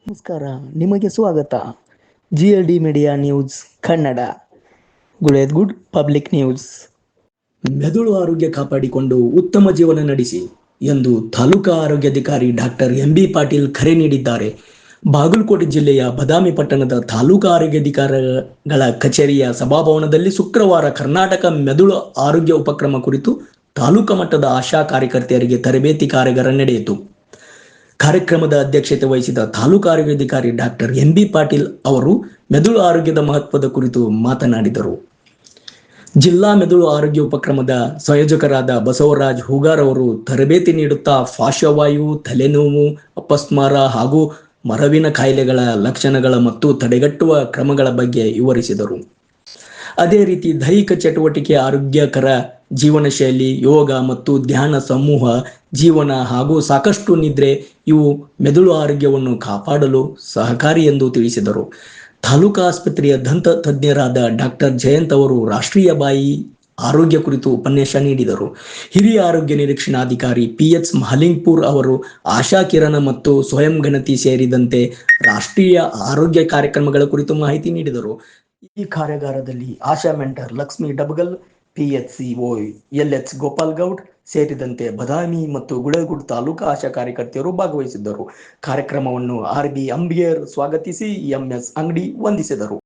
ನಮಸ್ಕಾರ, ನಿಮಗೆ ಸ್ವಾಗತ. GLD media news Kannada. Good public news. ಮೆದುಳು ಆರೋಗ್ಯ ಕಾಪಾಡಿಕೊಂಡು ಉತ್ತಮ ಜೀವನ ನಡೆಸಿ ಎಂದು ತಾಲೂಕಾ ಆರೋಗ್ಯಾಧಿಕಾರಿ ಡಾಕ್ಟರ್ MB ಪಾಟೀಲ್ ಕರೆ ನೀಡಿದ್ದಾರೆ. ಬಾಗಲಕೋಟೆ ಜಿಲ್ಲೆಯ ಬದಾಮಿ ಪಟ್ಟಣದ ತಾಲೂಕಾ ಆರೋಗ್ಯಾಧಿಕಾರಿಗಳ ಕಚೇರಿಯ ಸಭಾಭವನದಲ್ಲಿ ಶುಕ್ರವಾರ ಕರ್ನಾಟಕ ಮೆದುಳು ಆರೋಗ್ಯ ಉಪಕ್ರಮ ಕುರಿತು ತಾಲೂಕಾ ಮಟ್ಟದ ಆಶಾ ಕಾರ್ಯಕರ್ತೆಯರಿಗೆ ತರಬೇತಿ ಕಾರ್ಯಾಗಾರ ನಡೆಯಿತು. ಕಾರ್ಯಕ್ರಮದ ಅಧ್ಯಕ್ಷತೆ ವಹಿಸಿದ ತಾಲೂಕಾ ಆರೋಗ್ಯಾಧಿಕಾರಿ ಡಾಕ್ಟರ್ MB ಪಾಟೀಲ್ ಅವರು ಮೆದುಳು ಆರೋಗ್ಯದ ಮಹತ್ವದ ಕುರಿತು ಮಾತನಾಡಿದರು. ಜಿಲ್ಲಾ ಮೆದುಳು ಆರೋಗ್ಯ ಉಪಕ್ರಮದ ಸಂಯೋಜಕರಾದ ಬಸವರಾಜ್ ಹೂಗಾರ್ ಅವರು ತರಬೇತಿ ನೀಡುತ್ತಾ ಪಾರ್ಶ್ವವಾಯು, ತಲೆನೋವು, ಅಪಸ್ಮಾರ ಹಾಗೂ ಮರವಿನ ಕಾಯಿಲೆಗಳ ಲಕ್ಷಣಗಳ ಮತ್ತು ತಡೆಗಟ್ಟುವ ಕ್ರಮಗಳ ಬಗ್ಗೆ ವಿವರಿಸಿದರು. ಅದೇ ರೀತಿ ದೈಹಿಕ ಚಟುವಟಿಕೆ, ಆರೋಗ್ಯಕರ ಜೀವನ ಶೈಲಿ, ಯೋಗ ಮತ್ತು ಧ್ಯಾನ, ಸಮೂಹ ಜೀವನ ಹಾಗೂ ಸಾಕಷ್ಟು ನಿದ್ರೆ ಇವು ಮೆದುಳು ಆರೋಗ್ಯವನ್ನು ಕಾಪಾಡಲು ಸಹಕಾರಿ ಎಂದು ತಿಳಿಸಿದರು. ತಾಲೂಕಾ ಆಸ್ಪತ್ರೆಯ ದಂತ ತಜ್ಞರಾದ ಡಾಕ್ಟರ್ ಜಯಂತ್ ಅವರು ರಾಷ್ಟ್ರೀಯ ಬಾಯಿ ಆರೋಗ್ಯ ಕುರಿತು ಉಪನ್ಯಾಸ ನೀಡಿದರು. ಹಿರಿಯ ಆರೋಗ್ಯ ನಿರೀಕ್ಷಣಾಧಿಕಾರಿ PH ಮಹಲಿಂಗ್ಪುರ್ ಅವರು ಆಶಾ ಕಿರಣ ಮತ್ತು ಸ್ವಯಂ ಗಣತಿ ಸೇರಿದಂತೆ ರಾಷ್ಟ್ರೀಯ ಆರೋಗ್ಯ ಕಾರ್ಯಕ್ರಮಗಳ ಕುರಿತು ಮಾಹಿತಿ ನೀಡಿದರು. ಈ ಕಾರ್ಯಾಗಾರದಲ್ಲಿ Asha mentor Lakshmi Dabagal, PHCO LH Gopal Goud ಸೇರಿದಂತೆ ಬದಾಮಿ ಮತ್ತು ಗುಳೇಗುಡ್ ತಾಲೂಕಾ ಆಶಾ ಕಾರ್ಯಕರ್ತೆಯರು ಭಾಗವಹಿಸಿದ್ದರು. ಕಾರ್ಯಕ್ರಮವನ್ನು RB ಅಂಬಿಗರ್ ಸ್ವಾಗತಿಸಿ MS ಅಂಗಡಿ ವಂದಿಸಿದರು.